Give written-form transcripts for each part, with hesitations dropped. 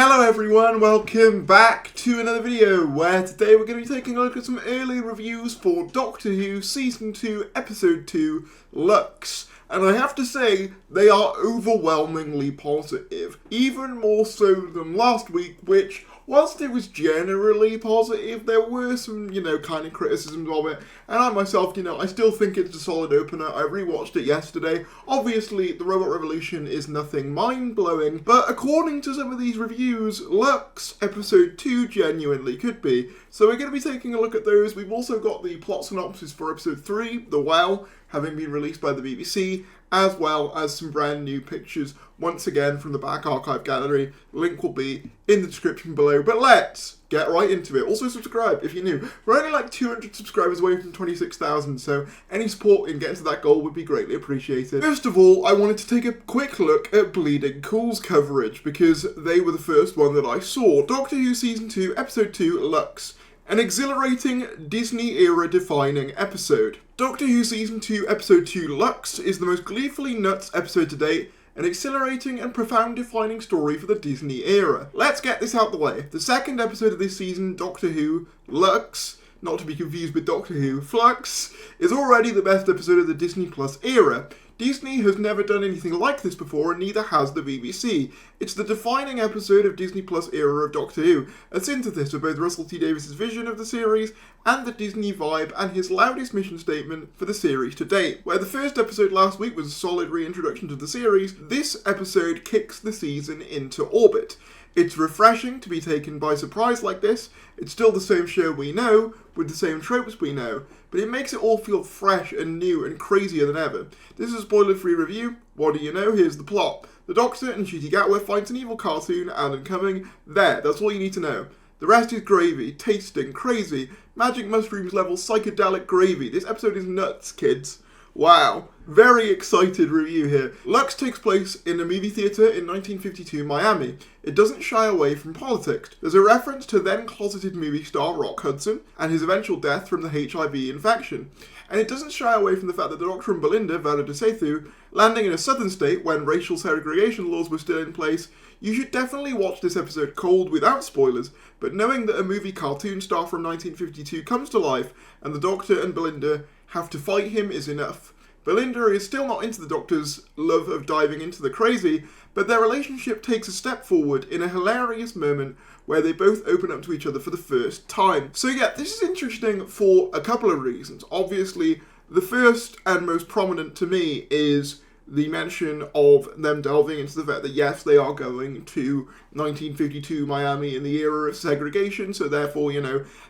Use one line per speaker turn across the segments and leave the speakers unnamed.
Hello everyone, welcome back to another video where today we're going to be taking a look at some early reviews for Doctor Who Season 2 Episode 2 Lux. And I have to say, they are overwhelmingly positive, even more so than last week, which, whilst it was generally positive, there were some, kind of criticisms of it. And I myself, I still think it's a solid opener. I rewatched it yesterday. Obviously, The Robot Revolution is nothing mind-blowing, but according to some of these reviews, Lux Episode 2 genuinely could be. So we're going to be taking a look at those. We've also got the plot synopsis for Episode 3, The Well, having been released by the BBC, as well as some brand new pictures, once again from the back archive gallery. Link will be in the description below, but let's get right into it. Also subscribe if you're new. We're only like 200 subscribers away from 26,000, so any support in getting to that goal would be greatly appreciated. First of all, I wanted to take a quick look at Bleeding Cool's coverage, because they were the first one that I saw. Doctor Who Season 2, Episode 2, Lux. An exhilarating, Disney-era defining episode. Doctor Who Season 2 Episode 2 Lux is the most gleefully nuts episode to date, an exhilarating and profound defining story for the Disney era. Let's get this out the way. The second episode of this season, Doctor Who Lux, not to be confused with Doctor Who Flux, is already the best episode of the Disney Plus era. Disney has never done anything like this before, and neither has the BBC. It's the defining episode of Disney Plus era of Doctor Who, a synthesis of both Russell T Davies' vision of the series and the Disney vibe, and his loudest mission statement for the series to date. Where the first episode last week was a solid reintroduction to the series, this episode kicks the season into orbit. It's refreshing to be taken by surprise like this. It's still the same show we know, with the same tropes we know, but it makes it all feel fresh and new and crazier than ever. This is a spoiler-free review. What do you know? Here's the plot. The Doctor and Ncuti Gatwa finds an evil cartoon, Alan Cumming. There, that's all you need to know. The rest is gravy, tasting, crazy, magic mushrooms level psychedelic gravy. This episode is nuts, kids. Wow. Very excited review here. Lux takes place in a movie theatre in 1952 Miami. It doesn't shy away from politics. There's a reference to then-closeted movie star Rock Hudson and his eventual death from the HIV infection. And it doesn't shy away from the fact that the Doctor and Belinda, Vada de Sethu, landing in a southern state when racial segregation laws were still in place. You should definitely watch this episode cold without spoilers, but knowing that a movie cartoon star from 1952 comes to life and the Doctor and Belinda have to fight him is enough. Belinda is still not into the Doctor's love of diving into the crazy, but their relationship takes a step forward in a hilarious moment where they both open up to each other for the first time. So yeah, this is interesting for a couple of reasons. Obviously, the first and most prominent to me is the mention of them delving into the fact that yes, they are going to 1952 Miami in the era of segregation, so therefore,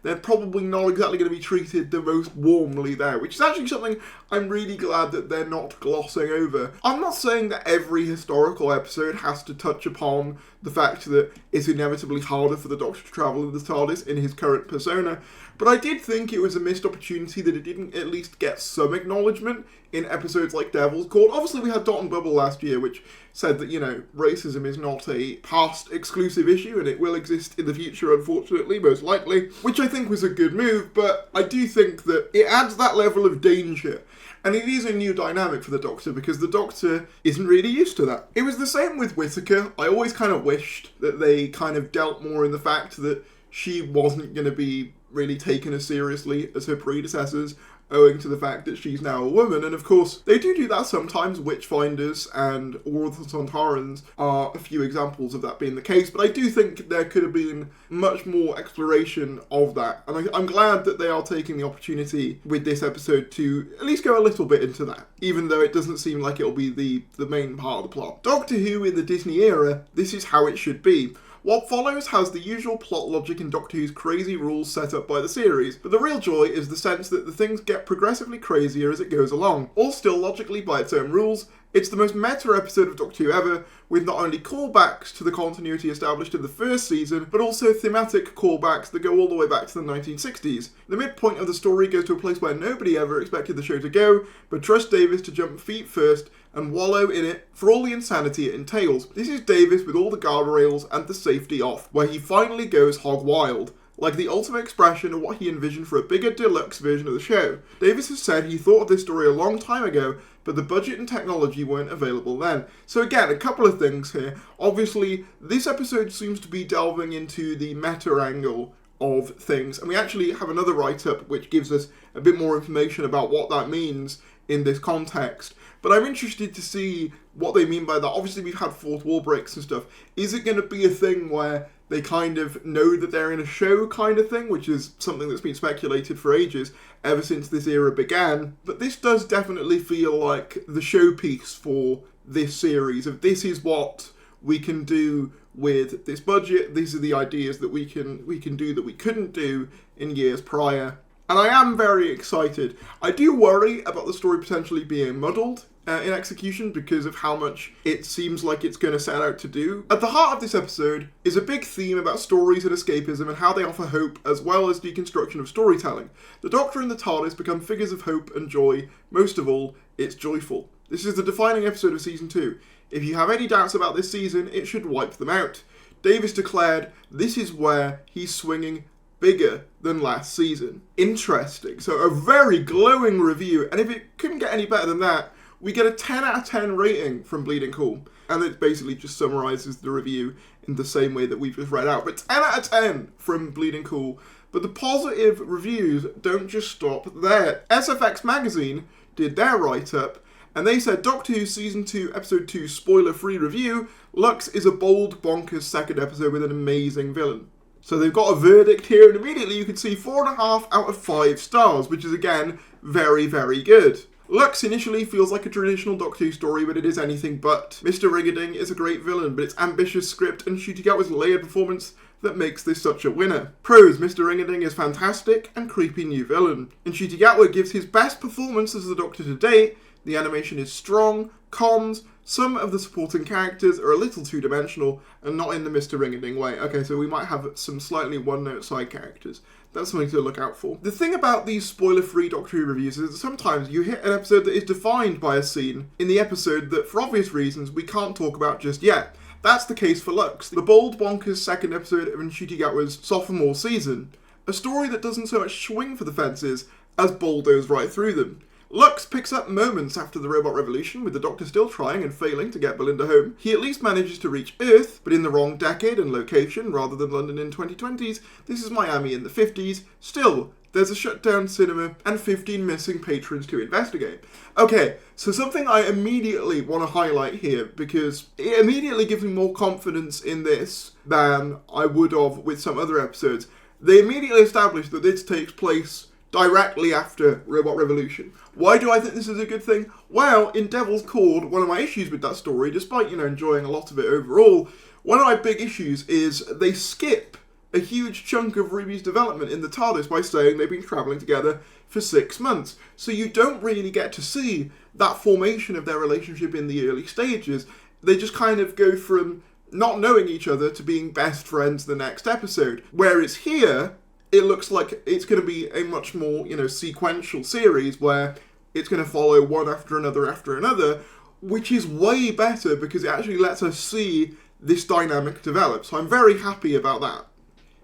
they're probably not exactly going to be treated the most warmly there, which is actually something I'm really glad that they're not glossing over. I'm not saying that every historical episode has to touch upon the fact that it's inevitably harder for the Doctor to travel in the TARDIS in his current persona, but I did think it was a missed opportunity that it didn't at least get some acknowledgement in episodes like Devil's Court. Obviously, we had Dot and Bubble last year, which said that, racism is not a past exclusive issue, and it will exist in the future, unfortunately, most likely, which I think was a good move, but I do think that it adds that level of danger. And it is a new dynamic for the Doctor, because the Doctor isn't really used to that. It was the same with Whittaker. I always kind of wished that they kind of dealt more in the fact that she wasn't going to be really taken as seriously as her predecessors, owing to the fact that she's now a woman. And of course, they do that sometimes. Witchfinders and War of the Sontarans are a few examples of that being the case, but I do think there could have been much more exploration of that. And I'm glad that they are taking the opportunity with this episode to at least go a little bit into that, even though it doesn't seem like it'll be the main part of the plot. Doctor Who in the Disney era, this is how it should be. What follows has the usual plot logic and Doctor Who's crazy rules set up by the series, but the real joy is the sense that the things get progressively crazier as it goes along, all still logically by its own rules. It's the most meta episode of Doctor Who ever, with not only callbacks to the continuity established in the first season, but also thematic callbacks that go all the way back to the 1960s. The midpoint of the story goes to a place where nobody ever expected the show to go, but trust Davis to jump feet first and wallow in it for all the insanity it entails. This is Davis with all the guardrails and the safety off, where he finally goes hog wild. like the ultimate expression of what he envisioned for a bigger deluxe version of the show. Davis has said he thought of this story a long time ago, but the budget and technology weren't available then. So again, a couple of things here. Obviously, this episode seems to be delving into the meta angle of things, and we actually have another write-up which gives us a bit more information about what that means in this context. But I'm interested to see what they mean by that. Obviously, we've had fourth wall breaks and stuff. Is it going to be a thing where they kind of know that they're in a show kind of thing, which is something that's been speculated for ages, ever since this era began? But this does definitely feel like the showpiece for this series, of this is what we can do with this budget, these are the ideas that we can do that we couldn't do in years prior. And I am very excited. I do worry about the story potentially being muddled in execution because of how much it seems like it's going to set out to do. At the heart of this episode is a big theme about stories and escapism and how they offer hope as well as deconstruction of storytelling. The Doctor and the TARDIS become figures of hope and joy. Most of all, it's joyful. This is the defining episode of Season 2. If you have any doubts about this season, it should wipe them out. Davis declared this is where he's swinging bigger than last season. Interesting. So a very glowing review, and if it couldn't get any better than that, we get a 10 out of 10 rating from Bleeding Cool. And it basically just summarises the review in the same way that we've just read out. But 10 out of 10 from Bleeding Cool. But the positive reviews don't just stop there. SFX Magazine did their write-up, and they said, Doctor Who Season 2, Episode 2 spoiler-free review, Lux is a bold, bonkers second episode with an amazing villain. So they've got a verdict here, and immediately you can see 4.5 out of 5 stars, which is, again, very, very good. Lux initially feels like a traditional Doctor Who story, but it is anything but. Mr. Riggerding is a great villain, but it's ambitious script and Ncuti Gatwa's layered performance that makes this such a winner. Pros, Mr. Riggerding is fantastic and creepy new villain. Ncuti Gatwa gives his best performance as the Doctor to date. The animation is strong, comms, some of the supporting characters are a little two-dimensional and not in the Mr. Riggerding way. Okay, so we might have some slightly one-note side characters. That's something to look out for. The thing about these spoiler-free Doctor Who reviews is that sometimes you hit an episode that is defined by a scene in the episode that, for obvious reasons, we can't talk about just yet. That's the case for Lux, the bold, bonkers second episode of Ncuti Gatwa's sophomore season. A story that doesn't so much swing for the fences as bulldoze right through them. Lux picks up moments after the robot revolution, with the Doctor still trying and failing to get Belinda home. He at least manages to reach Earth, but in the wrong decade and location. Rather than London in 2020s, this is Miami in the 50s. Still, there's a shut down cinema and 15 missing patrons to investigate. Okay, so something I immediately want to highlight here, because it immediately gives me more confidence in this than I would have with some other episodes. They immediately establish that this takes place directly after Robot Revolution. Why do I think this is a good thing? Well, in Devil's Cord, one of my issues with that story, despite, enjoying a lot of it overall, one of my big issues is they skip a huge chunk of Ruby's development in the TARDIS by saying they've been travelling together for 6 months. So you don't really get to see that formation of their relationship in the early stages. They just kind of go from not knowing each other to being best friends the next episode. Whereas here, it looks like it's going to be a much more, sequential series where it's going to follow one after another, which is way better because it actually lets us see this dynamic develop. So I'm very happy about that.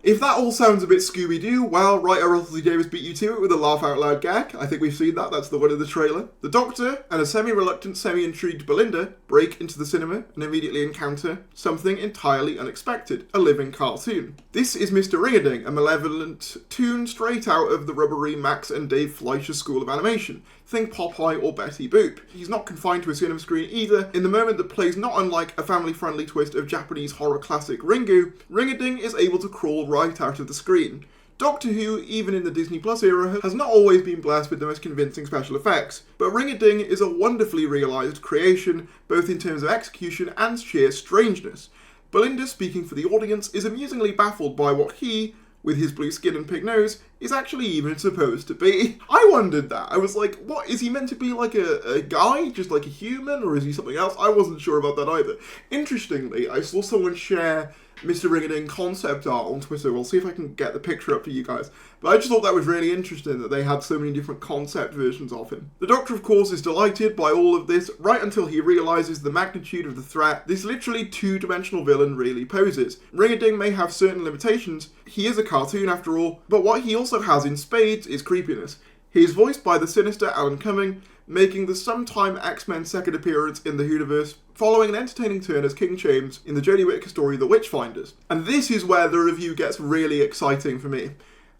If that all sounds a bit Scooby-Doo, well, writer Russell T Davies beat you to it with a laugh-out-loud gag. I think we've seen that, that's the one in the trailer. The Doctor and a semi-reluctant, semi-intrigued Belinda break into the cinema and immediately encounter something entirely unexpected, a living cartoon. This is Mr. Riggerding, a malevolent toon straight out of the rubbery Max and Dave Fleischer School of Animation. Think Popeye or Betty Boop. He's not confined to a cinema screen either. In the moment that plays not unlike a family-friendly twist of Japanese horror classic Ringu, Riggerding is able to crawl right out of the screen. Doctor Who, even in the Disney Plus era, has not always been blessed with the most convincing special effects, but Riggerding is a wonderfully realised creation, both in terms of execution and sheer strangeness. Belinda, speaking for the audience, is amusingly baffled by what he, with his blue skin and pig nose, is actually even supposed to be. I wondered that. I was like, what, is he meant to be like a guy, just like a human, or is he something else? I wasn't sure about that either. Interestingly, I saw someone share Mr. Ring-a-Ding concept art on Twitter. We'll see if I can get the picture up for you guys. But I just thought that was really interesting that they had so many different concept versions of him. The Doctor, of course, is delighted by all of this, right until he realises the magnitude of the threat this literally two-dimensional villain really poses. Ring-a-Ding may have certain limitations. He is a cartoon after all, but what he also has in spades is creepiness. He is voiced by the sinister Alan Cumming, making the sometime X-Men second appearance in the Whoviverse, following an entertaining turn as King James in the Jodie Whittaker story The Witchfinders. And this is where the review gets really exciting for me.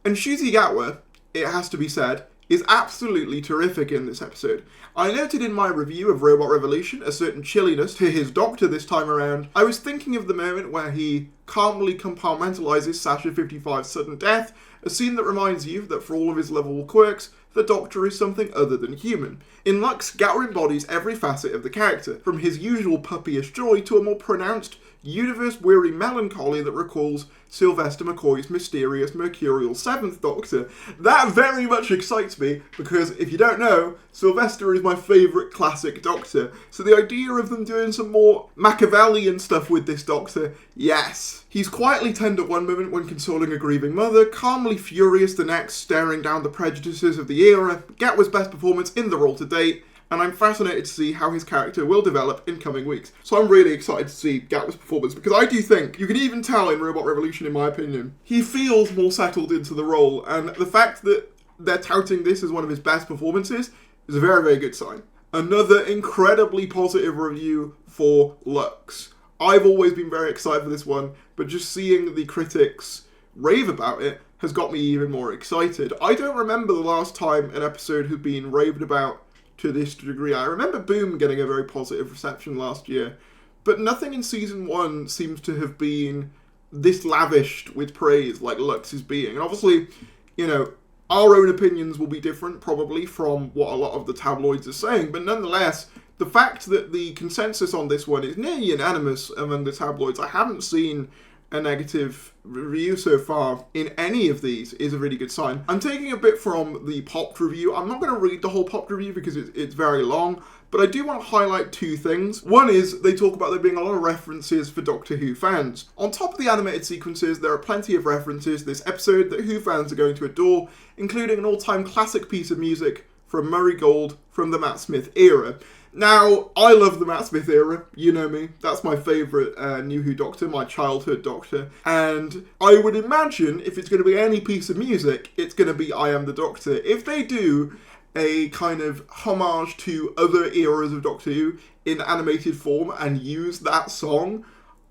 And Ncuti Gatwa, it has to be said, is absolutely terrific in this episode. I noted in my review of Robot Revolution a certain chilliness to his Doctor this time around. I was thinking of the moment where he calmly compartmentalises Sasha 55's sudden death, a scene that reminds you that for all of his lovable quirks, the Doctor is something other than human. In Lux, Gatwa embodies every facet of the character, from his usual puppyish joy to a more pronounced, universe-weary melancholy that recalls Sylvester McCoy's mysterious mercurial seventh Doctor. That very much excites me, because if you don't know, Sylvester is my favourite classic Doctor, so the idea of them doing some more Machiavellian stuff with this Doctor, yes. He's quietly tender one moment when consoling a grieving mother, calmly furious the next, staring down the prejudices of the era, Gatwa's best performance in the role to date, and I'm fascinated to see how his character will develop in coming weeks. So I'm really excited to see Gatwa's performance, because I do think, you can even tell in Robot Revolution in my opinion, he feels more settled into the role, and the fact that they're touting this as one of his best performances is a very, very good sign. Another incredibly positive review for Lux. I've always been very excited for this one, but just seeing the critics rave about it has got me even more excited. I don't remember the last time an episode had been raved about to this degree. I remember Boom getting a very positive reception last year, but nothing in season 1 seems to have been this lavished with praise like Lux is being. And obviously, you know, our own opinions will be different probably from what a lot of the tabloids are saying, but nonetheless, the fact that the consensus on this one is nearly unanimous among the tabloids, I haven't seen a negative review so far in any of these, is a really good sign. I'm taking a bit from the Popped review. I'm not going to read the whole Popped review because it's very long, but I do want to highlight two things. One is they talk about there being a lot of references for Doctor Who fans. On top of the animated sequences, there are plenty of references this episode that Who fans are going to adore, including an all-time classic piece of music from Murray Gold from the Matt Smith era. Now, I love the Matt Smith era, you know me, that's my favourite New Who Doctor, my childhood Doctor, and I would imagine if it's going to be any piece of music, it's going to be I Am the Doctor. If they do a kind of homage to other eras of Doctor Who in animated form and use that song,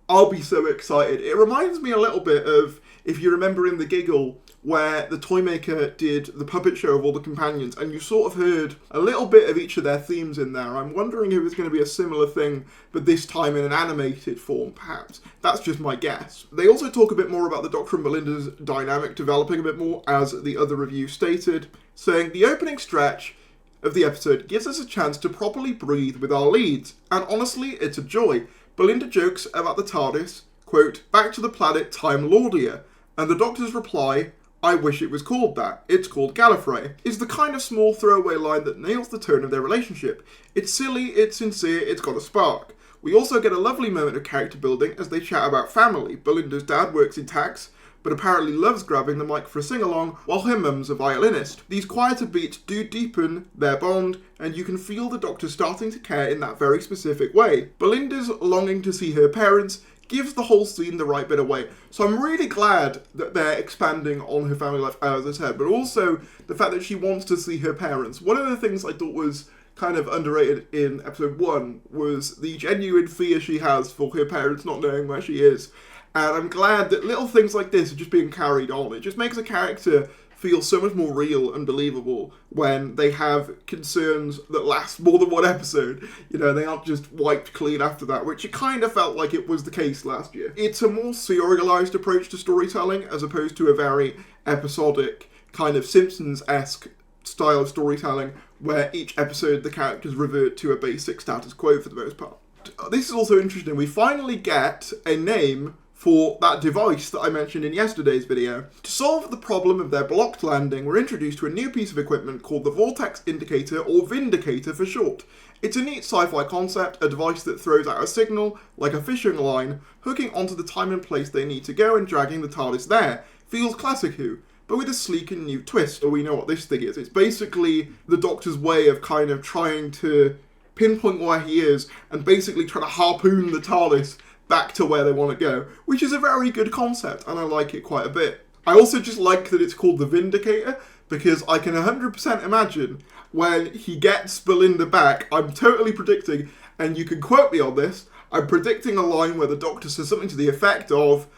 I'll be so excited. It reminds me a little bit of, if you remember in The Giggle, where the Toymaker did the puppet show of all the companions, and you sort of heard a little bit of each of their themes in there. I'm wondering if it's going to be a similar thing, but this time in an animated form, perhaps. That's just my guess. They also talk a bit more about the Doctor and Belinda's dynamic developing a bit more, as the other review stated, saying, the opening stretch of the episode gives us a chance to properly breathe with our leads, and honestly, it's a joy. Belinda jokes about the TARDIS, quote, back to the planet Time Lordia, and the Doctor's reply, I wish it was called that. It's called Gallifrey. Is the kind of small throwaway line that nails the tone of their relationship. It's silly, it's sincere, it's got a spark. We also get a lovely moment of character building as they chat about family. Belinda's dad works in tax, but apparently loves grabbing the mic for a sing-along, while her mum's a violinist. These quieter beats do deepen their bond, and you can feel the Doctor starting to care in that very specific way. Belinda's longing to see her parents gives the whole scene the right bit away. So I'm really glad that they're expanding on her family life, as I said, but also the fact that she wants to see her parents. One of the things I thought was kind of underrated in episode 1 was the genuine fear she has for her parents not knowing where she is. And I'm glad that little things like this are just being carried on. It just makes a character feel so much more real and believable when they have concerns that last more than one episode. You know, they aren't just wiped clean after that, which it kind of felt like it was the case last year. It's a more serialized approach to storytelling as opposed to a very episodic kind of Simpsons-esque style of storytelling where each episode the characters revert to a basic status quo for the most part. This is also interesting. We finally get a name for that device that I mentioned in yesterday's video. To solve the problem of their blocked landing, we're introduced to a new piece of equipment called the Vortex Indicator, or Vindicator for short. It's a neat sci-fi concept, a device that throws out a signal, like a fishing line, hooking onto the time and place they need to go and dragging the TARDIS there. Feels classic Who, but with a sleek and new twist. So we know what this thing is. It's basically the Doctor's way of kind of trying to pinpoint where he is and basically trying to harpoon the TARDIS back to where they want to go, which is a very good concept, and I like it quite a bit. I also just like that it's called the Vindicator, because I can 100% imagine when he gets Belinda back, I'm totally predicting, and you can quote me on this, I'm predicting a line where the Doctor says something to the effect of,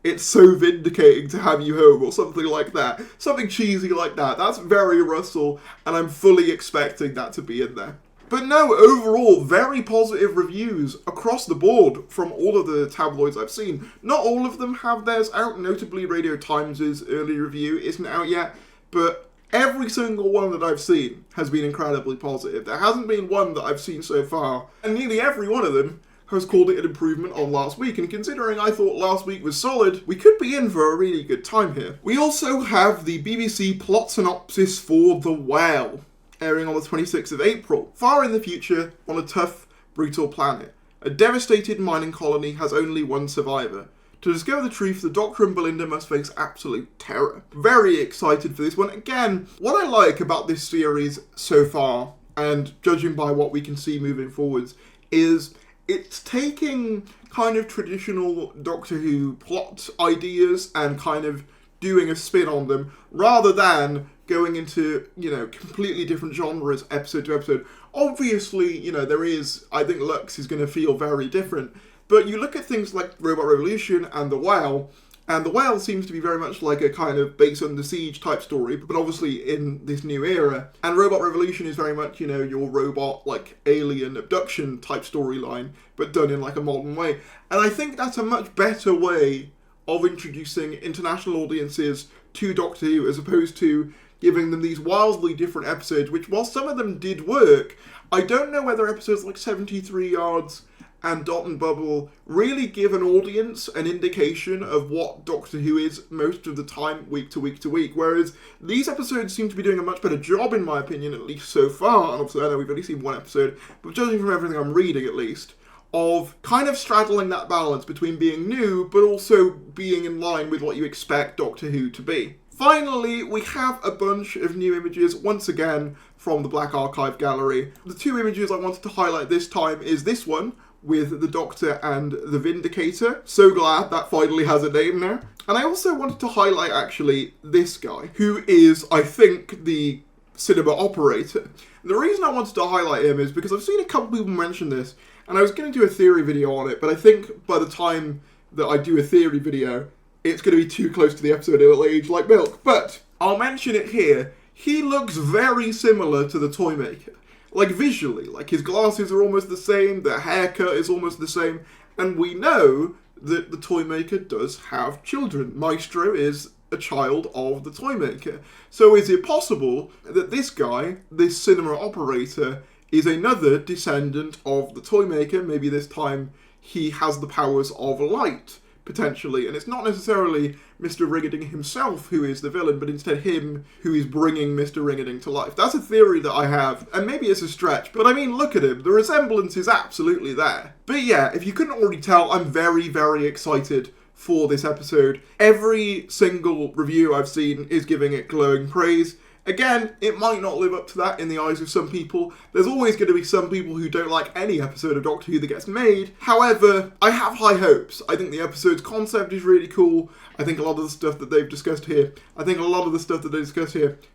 it's so vindicating to have you home, or something like that. Something cheesy like that. That's very Russell, and I'm fully expecting that to be in there. But no, overall, very positive reviews across the board from all of the tabloids I've seen. Not all of them have theirs out, notably Radio Times' early review isn't out yet, but every single one that I've seen has been incredibly positive. There hasn't been one that I've seen so far, and nearly every one of them has called it an improvement on last week, and considering I thought last week was solid, we could be in for a really good time here. We also have the BBC plot synopsis for The Whale, airing on the 26th of April. Far in the future, on a tough, brutal planet, a devastated mining colony has only one survivor. To discover the truth, the Doctor and Belinda must face absolute terror. Very excited for this one. Again, what I like about this series so far, and judging by what we can see moving forwards, is it's taking kind of traditional Doctor Who plot ideas and kind of doing a spin on them, rather than going into, completely different genres episode to episode. Obviously, there is, I think Lux is going to feel very different, but you look at things like Robot Revolution and The Whale, and The Whale seems to be very much like a kind of Base Under Siege type story, but obviously in this new era. And Robot Revolution is very much, your robot, like, alien abduction type storyline, but done in like a modern way. And I think that's a much better way of introducing international audiences to Doctor Who, as opposed to giving them these wildly different episodes, which, while some of them did work, I don't know whether episodes like 73 Yards and Dot and Bubble really give an audience an indication of what Doctor Who is most of the time, week to week to week, whereas these episodes seem to be doing a much better job, in my opinion, at least so far, and obviously I know we've only seen one episode, but judging from everything I'm reading at least, of kind of straddling that balance between being new, but also being in line with what you expect Doctor Who to be. Finally, we have a bunch of new images, once again, from the Black Archive Gallery. The two images I wanted to highlight this time is this one, with the Doctor and the Vindicator. So glad that finally has a name now. And I also wanted to highlight, actually, this guy, who is, I think, the cinema operator. And the reason I wanted to highlight him is because I've seen a couple people mention this, and I was going to do a theory video on it, but I think by the time that I do a theory video, it's going to be too close to the episode, it'll age like milk. But I'll mention it here. He looks very similar to the Toymaker. Like, visually. Like, his glasses are almost the same, the haircut is almost the same, and we know that the Toymaker does have children. Maestro is a child of the Toymaker. So is it possible that this guy, this cinema operator, is another descendant of the Toymaker? Maybe this time he has the powers of light, potentially, and it's not necessarily Mr. Ringading himself who is the villain, but instead him who is bringing Mr. Ringading to life. That's a theory that I have, and maybe it's a stretch, but I mean, look at him. The resemblance is absolutely there. But yeah, if you couldn't already tell, I'm very, very excited for this episode. Every single review I've seen is giving it glowing praise. Again, it might not live up to that in the eyes of some people. There's always going to be some people who don't like any episode of Doctor Who that gets made. However, I have high hopes. I think the episode's concept is really cool. I think a lot of the stuff that they've discussed here,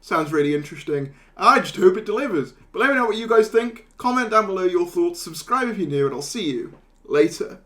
sounds really interesting. I just hope it delivers. But let me know what you guys think. Comment down below your thoughts, subscribe if you're new, and I'll see you later.